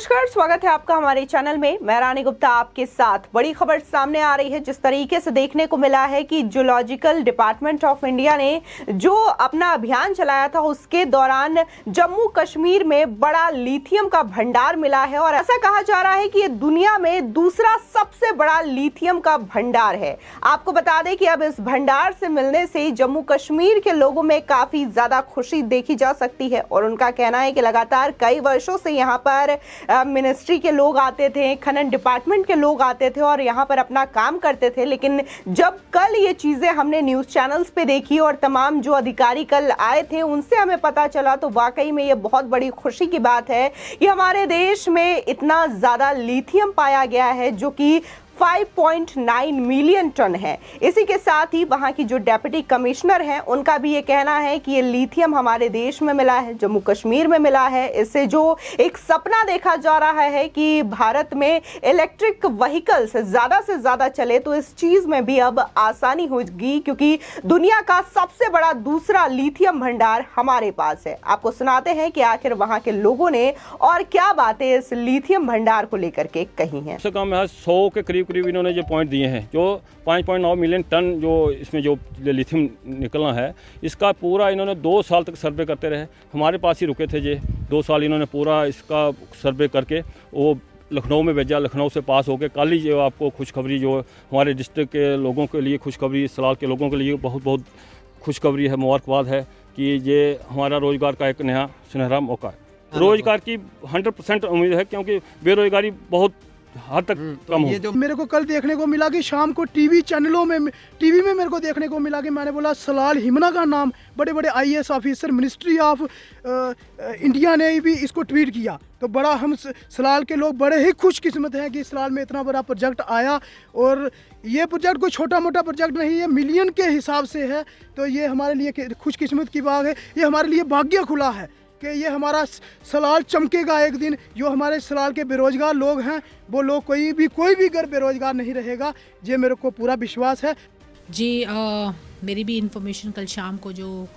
नमस्कार, स्वागत है आपका हमारे चैनल में। मैं रानी गुप्ता आपके साथ। बड़ी खबर सामने आ रही है। जिस तरीके से देखने को मिला है कि जूलॉजिकल डिपार्टमेंट ऑफ इंडिया ने जो अपना अभियान चलाया था उसके दौरान जम्मू कश्मीर में बड़ा लिथियम का भंडार मिला है और ऐसा कहा जा रहा है कि ये दुनिया में दूसरा सबसे बड़ा लिथियम का भंडार है। आपको बता दें कि अब इस भंडार से मिलने से जम्मू कश्मीर के लोगों में काफी ज्यादा खुशी देखी जा सकती है और उनका कहना है कि लगातार कई वर्षों से यहाँ पर मिनिस्ट्री के लोग आते थे, खनन डिपार्टमेंट के लोग आते थे और यहाँ पर अपना काम करते थे, लेकिन जब कल ये चीजें हमने न्यूज चैनल्स पे देखी और तमाम जो अधिकारी कल आए थे उनसे हमें पता चला तो वाकई में ये बहुत बड़ी खुशी की बात है कि हमारे देश में इतना ज्यादा लिथियम पाया गया है जो कि 5.9 मिलियन टन है। इसी के साथ ही वहां की जो डेप्यूटी कमिश्नर हैं उनका भी ये कहना है कि ये लिथियम हमारे देश में मिला है, जम्मू कश्मीर में मिला है। इससे जो एक सपना देखा जा रहा है कि भारत में इलेक्ट्रिक व्हीकल्स ज्यादा से ज्यादा चले तो इस चीज में भी अब आसानी होगी क्योंकि दुनिया का सबसे बड़ा दूसरा लिथियम भंडार हमारे पास है। आपको सुनाते हैं कि आखिर वहां के लोगों ने और क्या बातें इस लिथियम भंडार को लेकर के कही हैं। 100 के करीब इन्होंने जो पॉइंट दिए हैं, जो 5.9 मिलियन टन जो इसमें जो लिथियम निकलना है, इसका पूरा इन्होंने 2 साल तक सर्वे करते रहे। हमारे पास ही रुके थे ये 2 साल, इन्होंने पूरा इसका सर्वे करके वो लखनऊ में भेजा। लखनऊ से पास होकर कल ही जो आपको खुशखबरी जो हमारे डिस्ट्रिक्ट के लोगों के लिए खुशखबरी, सलाल के लोगों के लिए बहुत बहुत खुशखबरी है, मुबारकबाद है कि ये हमारा रोज़गार का एक नया सुनहरा मौका है। रोज़गार की 100% उम्मीद है क्योंकि बेरोजगारी बहुत हद तक कम हो। ये जो मेरे को कल देखने को मिला कि शाम को टीवी में मेरे को देखने को मिला कि मैंने बोला सलाल हिमना का नाम, बड़े बड़े IAS officer ministry of India ने भी इसको ट्वीट किया। तो बड़ा हम सलाल के लोग बड़े ही खुशकिस्मत हैं कि सलाल में इतना बड़ा प्रोजेक्ट आया और ये प्रोजेक्ट कोई छोटा मोटा प्रोजेक्ट नहीं है, मिलियन के हिसाब से है। तो ये हमारे लिए खुशकिस्मत की बात है, ये हमारे लिए भाग्य खुला है कि ये हमारा सलाल चमकेगा एक दिन। जो हमारे सलाल के बेरोजगार लोग हैं वो लोग कोई भी घर बेरोजगार नहीं रहेगा, ये मेरे को पूरा विश्वास है जी। मेरी भी इंफॉर्मेशन कल शाम को जो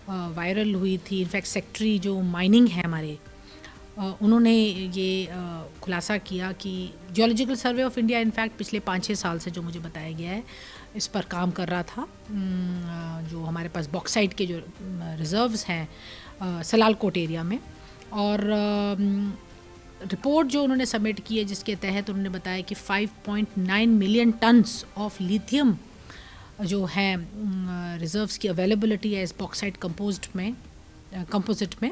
वायरल हुई थी, इनफैक्ट सेक्रेटरी जो माइनिंग है हमारे, उन्होंने ये खुलासा किया कि geological survey of India in fact पिछले 5-6 साल से जो मुझे बताया गया है इस पर काम कर रहा था। जो हमारे पास बॉक्साइट के जो रिजर्व्स हैं सलाल कोट एरिया में, और रिपोर्ट जो उन्होंने सबमिट की है जिसके तहत उन्होंने बताया कि 5.9 मिलियन टन्स ऑफ लिथियम जो है रिजर्व्स की अवेलेबिलिटी है इस बॉक्साइट कंपोजिट में।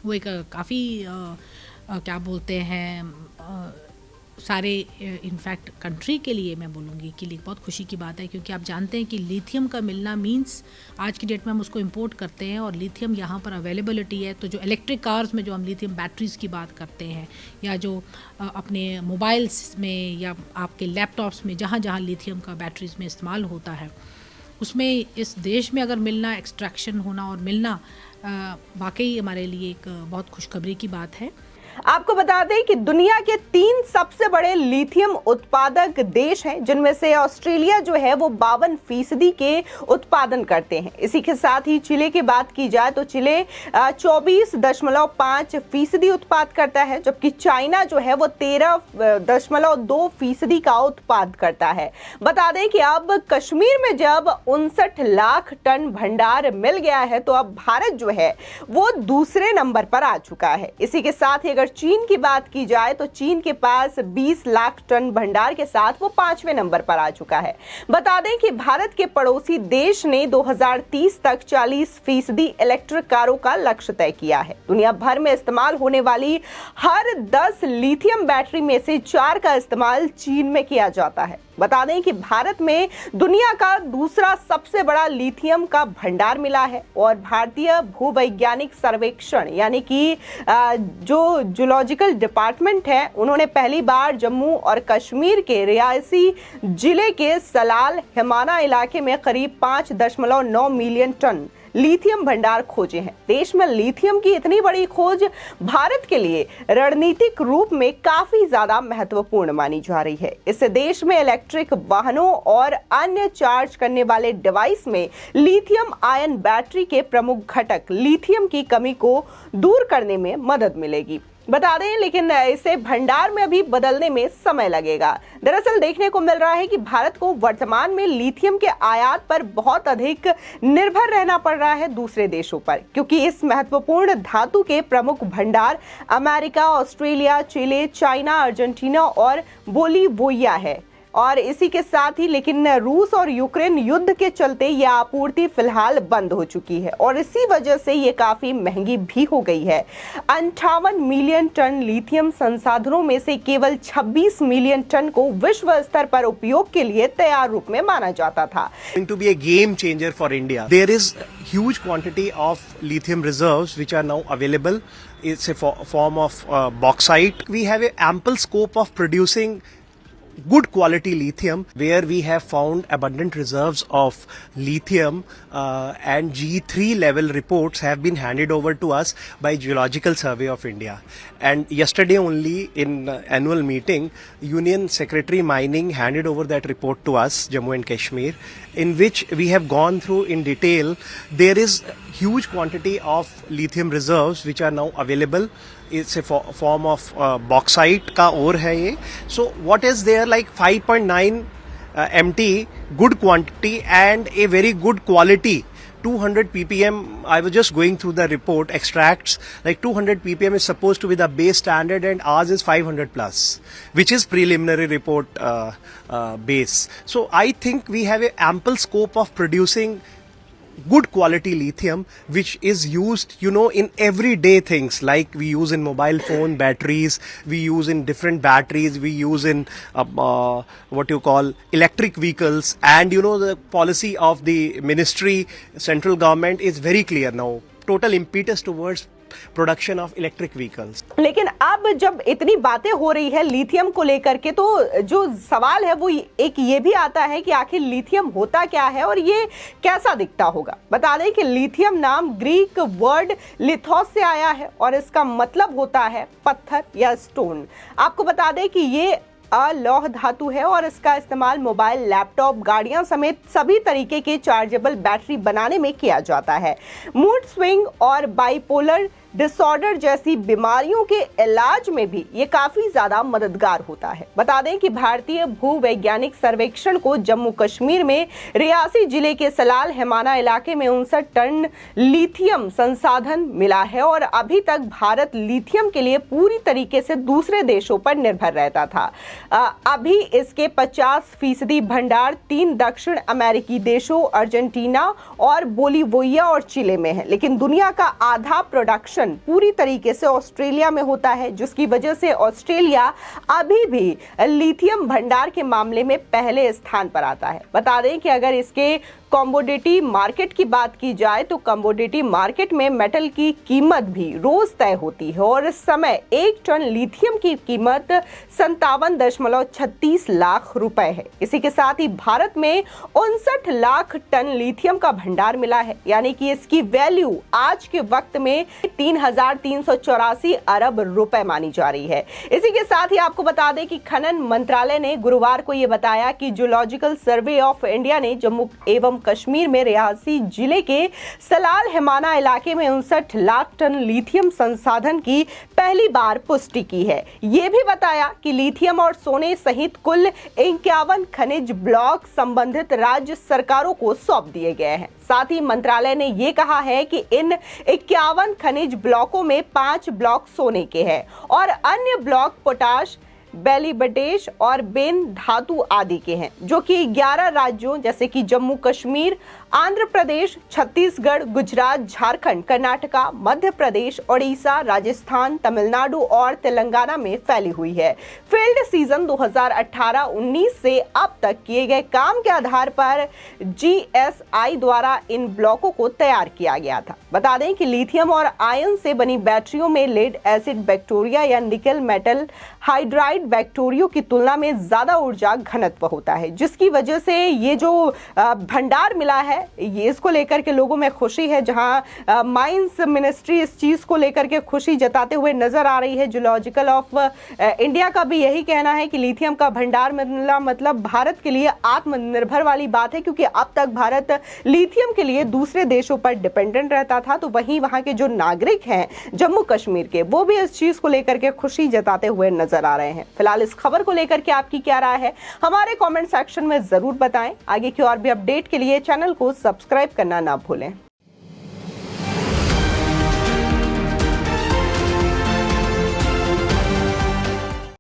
वो एक काफ़ी क्या बोलते हैं सारे इनफैक्ट कंट्री के लिए मैं बोलूँगी कि बहुत खुशी की बात है क्योंकि आप जानते हैं कि लिथियम का मिलना मींस आज की डेट में हम उसको इंपोर्ट करते हैं और लिथियम यहाँ पर अवेलेबिलिटी है। तो जो इलेक्ट्रिक कार्स में जो हम लिथियम बैटरीज़ की बात करते हैं या जो अपने मोबाइल्स में या आपके लैपटॉप्स में जहाँ जहाँ लिथियम का बैटरीज़ में इस्तेमाल होता है, उसमें इस देश में अगर मिलना, एक्सट्रैक्शन होना और मिलना वाकई हमारे लिए एक बहुत खुशखबरी की बात है। आपको बता दें कि दुनिया के 3 सबसे बड़े लिथियम उत्पादक देश हैं जिनमें से ऑस्ट्रेलिया जो है वो 52% के उत्पादन करते हैं। इसी के साथ ही चिले की बात की जाए तो चिले 24.5% उत्पाद करता है, जबकि चाइना जो है वो 13.2% का उत्पाद करता है। बता दें कि अब कश्मीर में जब 59 लाख टन भंडार मिल गया है तो अब भारत जो है वो दूसरे नंबर पर आ चुका है। इसी के साथ ही चीन की बात की जाए तो चीन के पास 20 लाख टन भंडार के साथ वो 5वें नंबर पर आ चुका है। बता दें कि भारत के पड़ोसी देश ने 2030 तक 40% इलेक्ट्रिक कारों का लक्ष्य तय किया है। दुनिया भर में इस्तेमाल होने वाली हर 10 लिथियम बैटरी में से 4 का इस्तेमाल चीन में किया जाता है। बता दें कि भारत में दुनिया का दूसरा सबसे बड़ा लिथियम का भंडार मिला है और भारतीय भूवैज्ञानिक सर्वेक्षण यानी कि जो जूलॉजिकल डिपार्टमेंट है उन्होंने पहली बार जम्मू और कश्मीर के रियासी जिले के सलाल हिमाना इलाके में करीब 5.9 मिलियन टन लिथियम भंडार खोजे हैं। देश में लिथियम की इतनी बड़ी खोज भारत के लिए रणनीतिक रूप में काफी ज्यादा महत्वपूर्ण मानी जा रही है। इससे देश में इलेक्ट्रिक वाहनों और अन्य चार्ज करने वाले डिवाइस में लिथियम आयन बैटरी के प्रमुख घटक लिथियम की कमी को दूर करने में मदद मिलेगी। बता दें, लेकिन इसे भंडार में अभी बदलने में समय लगेगा। दरअसल देखने को मिल रहा है कि भारत को वर्तमान में लिथियम के आयात पर बहुत अधिक निर्भर रहना पड़ रहा है दूसरे देशों पर, क्योंकि इस महत्वपूर्ण धातु के प्रमुख भंडार America, Australia, Chile, China, Argentina और बोलीविया है। और इसी के साथ ही लेकिन रूस और यूक्रेन युद्ध के चलते यह आपूर्ति फिलहाल बंद हो चुकी है और इसी वजह से ये काफी महंगी भी हो गई है। 58 मिलियन टन लिथियम संसाधनों में से केवल 26 मिलियन टन को विश्व स्तर पर उपयोग के लिए तैयार रूप में माना जाता था। Going to be a game changer for India. There is huge quantity of lithium reserves which are now available. It's a form of bauxite. We have an ample scope of producing good quality lithium, where we have found abundant reserves of lithium and G3 level reports have been handed over to us by Geological Survey of India. And yesterday only in annual meeting, Union Secretary Mining handed over that report to us, Jammu and Kashmir, in which we have gone through in detail. There is huge quantity of lithium reserves which are now available. It's a form of bauxite का ore है ये. So what is there, like 5.9 MT, good quantity and a very good quality. 200 ppm, I was just going through the report, extracts, like 200 ppm is supposed to be the base standard and ours is 500 plus, which is preliminary report base. So I think we have an ample scope of producing good quality lithium, which is used, in everyday things, like we use in mobile phone batteries, we use in different batteries, we use in what you call electric vehicles, and the policy of the ministry, central government is very clear now, total impetus towards production of electric vehicles. लेकिन अब जब इतनी बातें हो रही है lithium को लेकर के, तो जो सवाल है वो एक ये भी आता है कि आखिर लिथियम होता क्या है और ये कैसा दिखता होगा। बता दें कि लिथियम नाम ग्रीक वर्ड लिथोस से आया है और इसका मतलब होता है पत्थर या स्टोन। आपको बता दें कि ये अलौह धातु है और इसका इस्तेमाल मोबाइल, लैपटॉप, गाड़ियां समेत सभी तरीके के चार्जेबल बैटरी बनाने में किया जाता है। मूड स्विंग और बाइपोलर डिसऑर्डर जैसी बीमारियों के इलाज में भी ये काफी ज्यादा मददगार होता है। बता दें कि भारतीय भूवैज्ञानिक सर्वेक्षण को जम्मू कश्मीर में रियासी जिले के सलाल हिमाना इलाके में 59 टन लिथियम संसाधन मिला है और अभी तक भारत लिथियम के लिए पूरी तरीके से दूसरे देशों पर निर्भर रहता था। अभी इसके 50% भंडार 3 दक्षिण अमेरिकी देशों अर्जेंटीना और बोलीविया और चिली में है, लेकिन दुनिया का आधा प्रोडक्शन पूरी तरीके से ऑस्ट्रेलिया में होता है, जिसकी वजह से ऑस्ट्रेलिया अभी भी लिथियम भंडार के मामले में पहले स्थान पर आता है। बता दें कि अगर इसके कमोडिटी मार्केट की बात की जाए तो कमोडिटी मार्केट में मेटल की कीमत भी रोज तय होती है और इस समय 1 टन लिथियम की कीमत 57.36 लाख रुपए है। इसी के साथ ही भारत में 59 लाख टन लिथियम का भंडार मिला है, यानी कि इसकी वैल्यू आज के वक्त में 3,384 अरब रुपए मानी जा रही है। इसी के साथ ही आपको बता दें कि खनन मंत्रालय ने गुरुवार को यह बताया कि जियोलॉजिकल सर्वे ऑफ इंडिया ने जम्मू एवं कश्मीर में रियासी जिले के सलाल हिमाना इलाके में 59 लाख टन लिथियम संसाधन की पहली बार पुष्टि की है। यह भी बताया कि लिथियम और सोने सहित कुल 51 खनिज ब्लॉक संबंधित राज्य सरकारों को सौंप दिए गए हैं। साथ ही मंत्रालय ने यह कहा है कि इन 51 खनिज ब्लॉकों में 5 ब्लॉक सोने के हैं और अन्य ब्लॉक पोटाश, बेलिबडेश और बेन धातु आदि के हैं, जो कि 11 राज्यों जैसे कि जम्मू कश्मीर, आंध्र प्रदेश, छत्तीसगढ़, गुजरात, झारखंड, कर्नाटका, मध्य प्रदेश, ओडिशा, राजस्थान, तमिलनाडु और तेलंगाना में फैली हुई है। फील्ड सीजन 2018-19 से अब तक किए गए काम के आधार पर GSI द्वारा इन ब्लॉकों को तैयार किया गया था। बता दें कि लिथियम और आयन से बनी बैटरियों में लेड एसिड बैक्टीरिया या निकल मेटल हाइड्राइड बैक्टीरियो की तुलना में ज्यादा ऊर्जा घनत्व होता है, जिसकी वजह से ये जो भंडार मिला है ये इसको लेकर के लोगों में खुशी है। जहां माइंस मिनिस्ट्री इस चीज को लेकर के खुशी जताते हुए नजर आ रही है। जूलॉजिकल ऑफ इंडिया का भी यही कहना है कि लिथियम का भंडार मिलना मतलब भारत के लिए आत्मनिर्भर वाली बात है, क्योंकि अब तक भारत लिथियम के लिए दूसरे देशों पर डिपेंडेंट रहता था। तो वहीं वहां के जो नागरिक हैं जम्मू कश्मीर के, वो भी इस चीज को लेकर के खुशी जताते हुए नजर आ रहे हैं। फिलहाल इस खबर को लेकर के आपकी क्या राय है हमारे कमेंट सेक्शन में जरूर बताएं। आगे की और भी अपडेट के लिए चैनल को सब्सक्राइब करना ना भूलें।